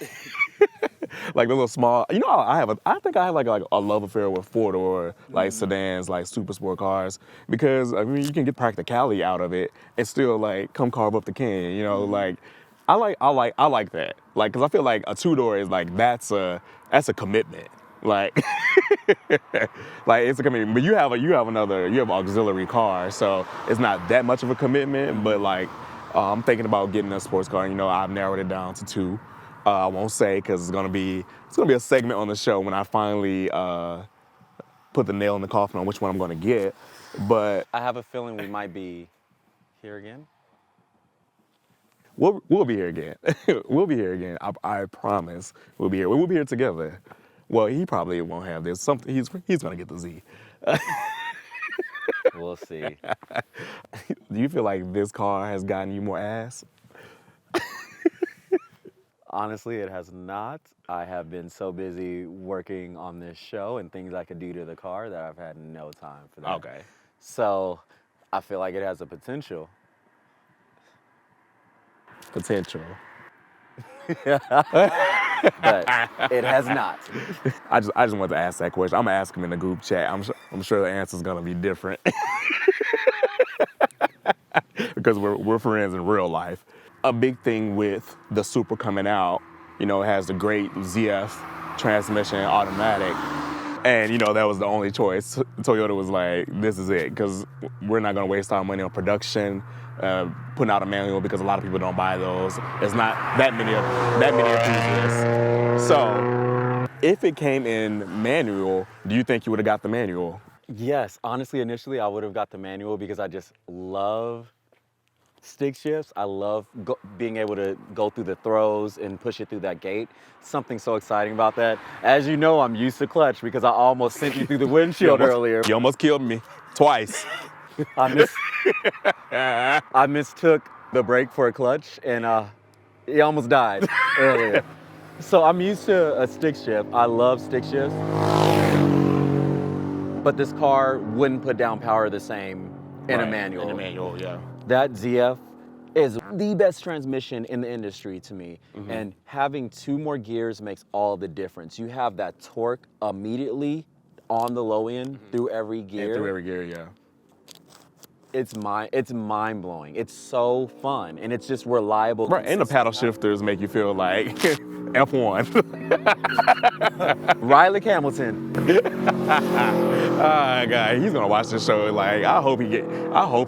like the little small, you know, I think I have like a love affair with 4-door like sedans, like super sport cars, because I mean you can get practicality out of it and still like come carve up the can, you know, like I like that, like because I feel like a 2-door is like that's a commitment, like like it's a commitment. But you have auxiliary car, so it's not that much of a commitment. But like I'm thinking about getting a sports car. You know, I've narrowed it down to 2. I won't say because it's gonna be a segment on the show when I finally put the nail in the coffin on which one I'm gonna get. But I have a feeling we might be here again. we'll be here again. We'll be here again. I promise. We'll be here. We'll be here together. Well, he probably won't have this. Something he's gonna get the Z. We'll see. Do you feel like this car has gotten you more ass? Honestly, it has not. I have been so busy working on this show and things I could do to the car that I've had no time for that. Okay. So I feel like it has a potential. Potential. But it has not. I just wanted to ask that question. I'm gonna ask him in the group chat. I'm sure the answer's gonna be different because we're friends in real life. A big thing with the Supra coming out, it has the great ZF transmission automatic, and that was the only choice. Toyota was like, this is it, because we're not gonna waste our money on production, putting out a manual because a lot of people don't buy those. There's not that many enthusiasts. So if it came in manual, do you think you would have got the manual? Yes, honestly, initially I would have got the manual because I just love stick shifts. I love being able to go through the throws and push it through that gate. Something so exciting about that. As you know, I'm used to clutch because I almost sent you through the windshield earlier. You almost killed me twice. I mistook the brake for a clutch and he almost died earlier. So I'm used to a stick shift. I love stick shifts. But this car wouldn't put down power the same in a manual. In a manual, yeah. That ZF is the best transmission in the industry to me. And having 2 more gears makes all the difference. You have that torque immediately on the low end through every gear. And through every gear, yeah. It's mind-blowing. It's so fun, and it's just reliable. Right, and the paddle shifters make you feel like F1. Riley Hamilton. God, he's gonna watch this show. Like, I hope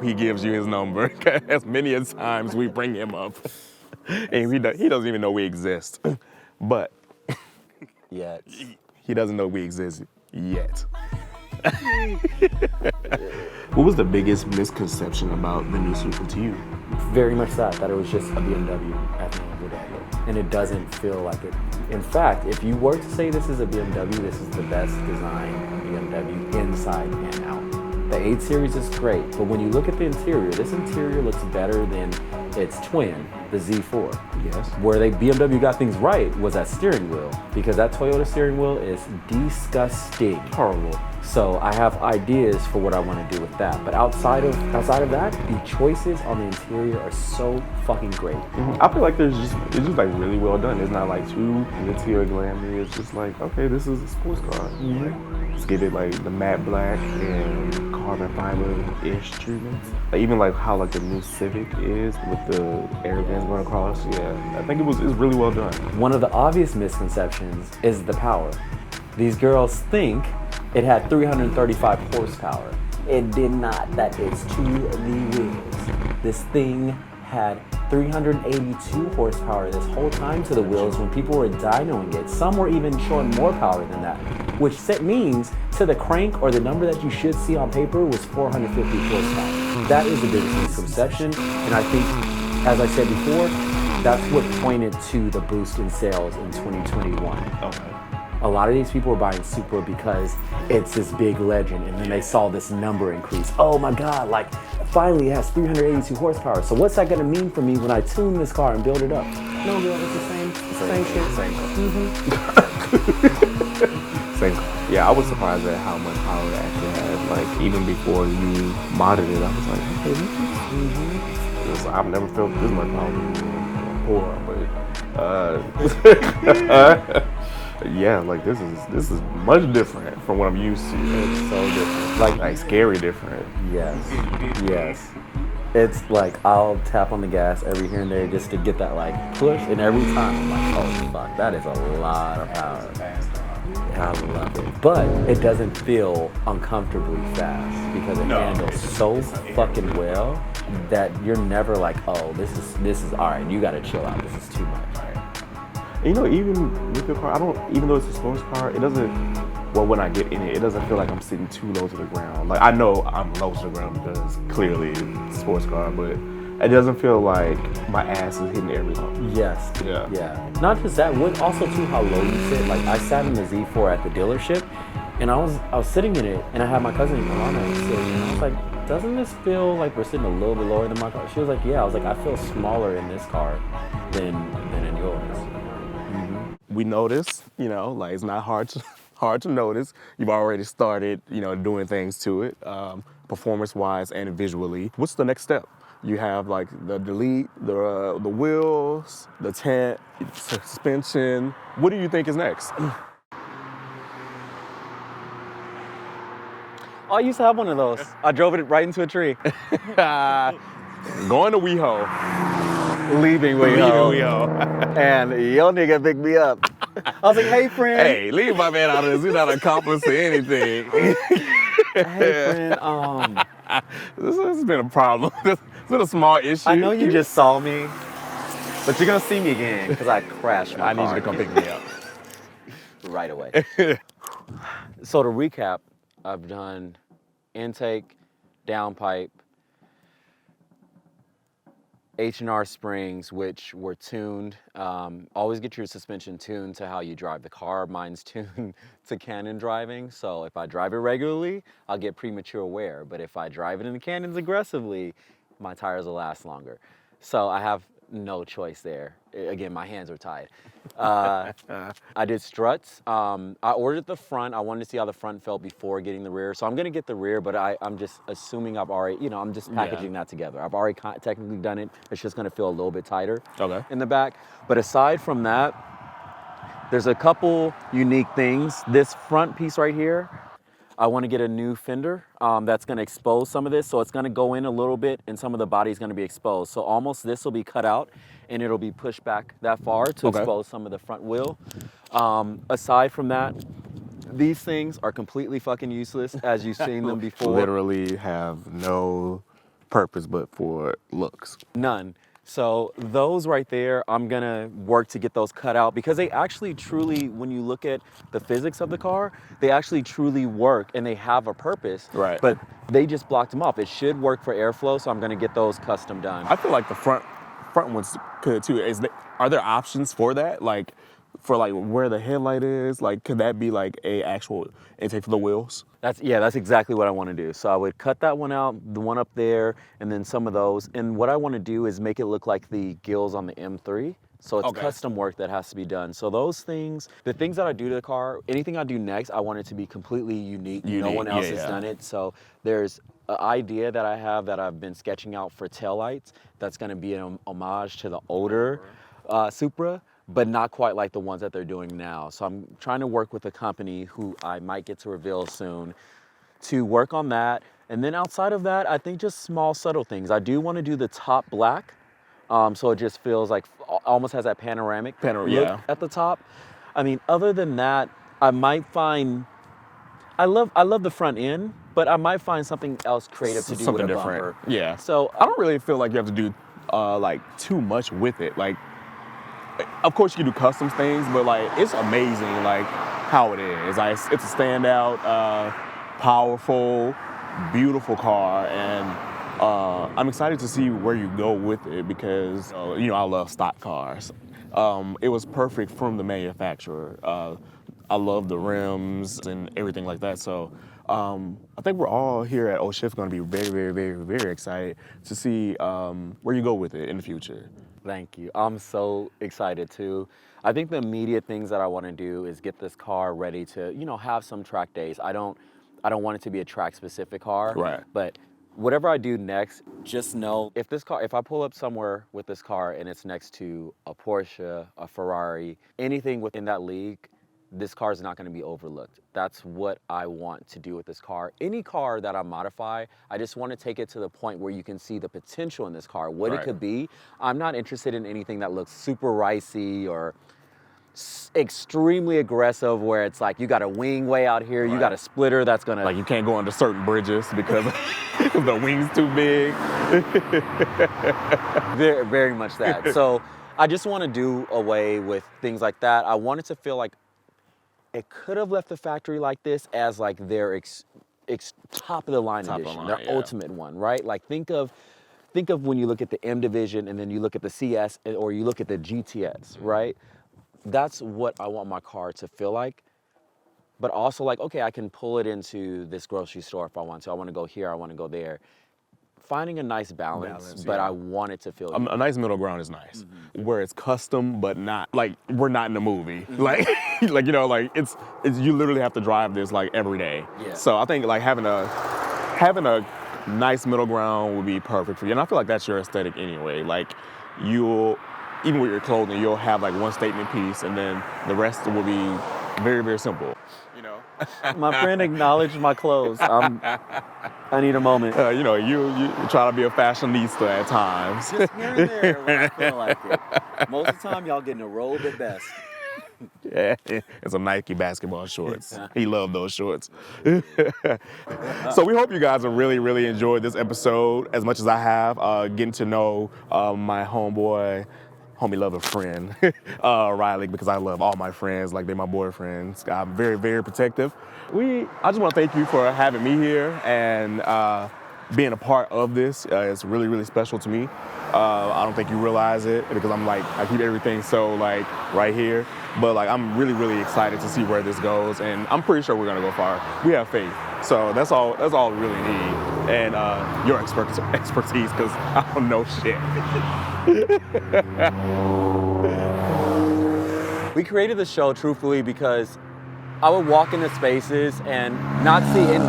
he gives you his number. As many a times we bring him up, and he doesn't even know we exist. But Yes. he doesn't know we exist yet. What was the biggest misconception about the new Supra to you? Very much that it was just a BMW at the end of the day. And it doesn't feel like it. In fact, if you were to say this is a BMW, this is the best designed BMW inside and out. The 8 Series is great, but when you look at the interior, this interior looks better than its twin, the Z4. Yes. Where BMW got things right was that steering wheel, because that Toyota steering wheel is disgusting. Horrible. So I have ideas for what I want to do with that. But outside of that, the choices on the interior are so fucking great. I feel like it's just like really well done. It's not like too glitzy or glammy. It's just like, okay, this is a sports car. Like, let's give it like the matte black and carbon fiber-ish treatments. Like, even like how like the new Civic is with the air vents going across. Yeah, I think it's really well done. One of the obvious misconceptions is the power. These girls think it had 335 horsepower. It did not. That is to the wheels. This thing had 382 horsepower this whole time to the wheels when people were dynoing it. Some were even showing more power than that, which means to the crank, or the number that you should see on paper, was 450 horsepower. That is the biggest misconception, and I think, as I said before, that's what pointed to the boost in sales in 2021. Okay. A lot of these people were buying Supra because it's this big legend, and then they saw this number increase. Oh my God, like finally it has 382 horsepower. So what's that gonna mean for me when I tune this car and build it up? No, girl, it's the same shit. Same car. Same car. Yeah, I was surprised at how much power it actually had. Like, even before you modded it, I was like, hey, this I've never felt this much power before, but yeah, like this is much different from what I'm used to. It's so different. Like scary different. Yes. It's like I'll tap on the gas every here and there just to get that like push, and every time I'm like, oh fuck, that is a lot of power. I love it. But it doesn't feel uncomfortably fast because it handles so fucking well that you're never like, oh, this is all right, you gotta chill out, this is too much. And even with your car, even though it's a sports car, it doesn't well, when I get in it, it doesn't feel like I'm sitting too low to the ground. Like I know I'm low to the ground because clearly it's a sports car, but it doesn't feel like my ass is hitting every hump. Yes. Yeah. Yeah. Not just that, with also too how low you sit. Like I sat in the Z4 at the dealership, and I was sitting in it, and I had my cousin Alana sitting, and I was like, doesn't this feel like we're sitting a little bit lower than my car? She was like, yeah. I was like, I feel smaller in this car than in yours. We notice, you know, like it's not hard to notice. You've already started, you know, doing things to it, performance-wise and visually. What's the next step? You have like the delete, the wheels, the tent, suspension. What do you think is next? Oh, I used to have one of those. I drove it right into a tree. Going to WeHo. Leaving WeHo. And your nigga picked me up. I was like, hey, friend. Hey, leave my man out of this. He's not an accomplice to anything. Hey, friend. This has been a problem. It's been a small issue. I know you just saw me, but you're gonna see me again because I crashed my car. I need you to come pick me up. Right away. So to recap, I've done intake, downpipe, H&R springs, which were tuned. Always get your suspension tuned to how you drive the car. Mine's tuned to Canon driving. So if I drive it regularly, I'll get premature wear. But if I drive it in the Canons aggressively, my tires will last longer. So I have no choice there. Again, my hands are tied. I did struts. I ordered the front. I wanted to see how the front felt before getting the rear. So I'm gonna get the rear, but I'm just assuming I've already, you know, I'm just packaging that together. I've already technically done it. It's just gonna feel a little bit tighter in the back. But aside from that, there's a couple unique things. This front piece right here, I want to get a new fender that's going to expose some of this. So it's going to go in a little bit and some of the body is going to be exposed. So almost this will be cut out and it'll be pushed back that far to expose some of the front wheel. Aside from that, these things are completely fucking useless as you've seen them before. Literally have no purpose but for looks. None. So those right there, I'm gonna work to get those cut out because they actually truly, when you look at the physics of the car, they actually truly work and they have a purpose. Right. But they just blocked them off. It should work for airflow, so I'm gonna get those custom done. I feel like the front ones could too. Are there options for that? Like for like where the headlight is? Like could that be like a actual intake for the wheels? That's exactly what I want to do. So I would cut that one out, the one up there, and then some of those. And what I want to do is make it look like the gills on the M3. So it's custom work that has to be done. So those things, the things that I do to the car, anything I do next, I want it to be completely unique. No one else has done it. So there's an idea that I have that I've been sketching out for taillights that's going to be an homage to the older Supra, but not quite like the ones that they're doing now. So I'm trying to work with a company who I might get to reveal soon to work on that. And then outside of that, I think just small subtle things. I do want to do the top black. So it just feels like almost has that panoramic look at the top. I mean, other than that, I might find, I love the front end, but I might find something else creative to do Something with a different. bumper. Yeah. So I don't really feel like you have to do like too much with it. Like, of course you can do custom things, but like it's amazing like how it is. Like it's a standout, powerful, beautiful car, and I'm excited to see where you go with it because you know I love stock cars. It was perfect from the manufacturer. I love the rims and everything like that. So I think we're all here at O'Shift going to be very, very, very, very excited to see where you go with it in the future. thank you. I'm so excited too. I think the immediate things that I want to do is get this car ready to, you know, have some track days. I don't want it to be a track specific car. Right. But whatever I do next, just know if I pull up somewhere with this car and it's next to a Porsche, a Ferrari, anything within that league, this car is not going to be overlooked. That's what I want to do with this car. Any car that I modify, I just want to take it to the point where you can see the potential in this car, what it could be. I'm not interested in anything that looks super ricey or extremely aggressive where it's like you got a wing way out here, you got a splitter that's gonna Like you can't go under certain bridges because the wing's too big. very, very much that. So I just want to do away with things like that. I want it to feel like it could have left the factory like this as like their top of the line Top of the edition, line, their yeah. ultimate one, right? Like think of when you look at the M division and then you look at the CS or you look at the GTS, right? That's what I want my car to feel like. But also like, okay, I can pull it into this grocery store if I want to. I want to go here, I want to go there. Finding a nice balance, but yeah. I want it to feel A nice middle ground is nice, where it's custom, but not like we're not in the movie. Like, like you know, like it's you literally have to drive this like every day. Yeah. So I think like having a nice middle ground would be perfect for you, and I feel like that's your aesthetic anyway. Like you'll even with your clothing, you'll have like one statement piece, and then the rest will be very, very simple. You know. My friend acknowledged my clothes. I need a moment. You know, you try to be a fashionista at times. Just here and there when I feel like it. Most of the time, y'all getting a robe at best. Yeah, and some Nike basketball shorts. He loved those shorts. So we hope you guys have really, really enjoyed this episode as much as I have, getting to know my homie lover friend, Riley, because I love all my friends like they're my boyfriends. I'm very, very protective. I just want to thank you for having me here and being a part of this. It's really, really special to me. I don't think you realize it because I keep everything so like right here. But like I'm really, really excited to see where this goes, and I'm pretty sure we're gonna go far. We have faith, so that's all we really need, and your expertise, because I don't know shit. We created the show truthfully because I would walk into spaces and not see any.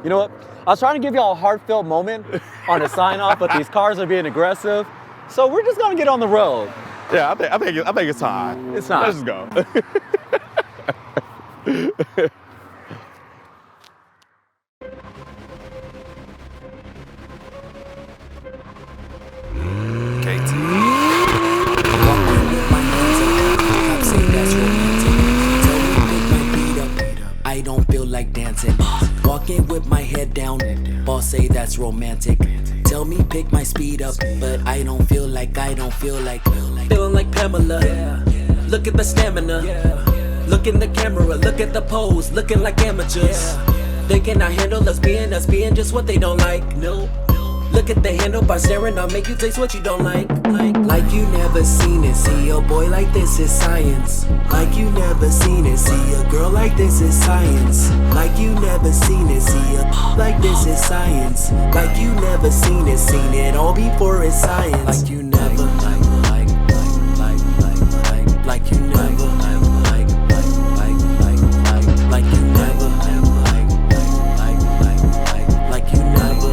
You know what? I was trying to give y'all a heartfelt moment on a sign off, but these cars are being aggressive. So we're just gonna get on the road. Yeah, I think it's time. It's time. Let's just go. I don't feel like dancing. Walking with my head down. Boss say that's romantic. Tell me pick my speed up, but I don't feel like. Feeling like Pamela. Look at the stamina. Look in the camera. Look at the pose. Looking like amateurs. They cannot handle us being just what they don't like. No. Look at the handlebar staring, I'll make you taste what you don't like. Like you never seen it, see a boy like this is science. Like you never seen it, see a girl like this is science. Like you never seen it, see a like this is science. Like you never seen it all before it's science. Like you never like you never like you never like you never.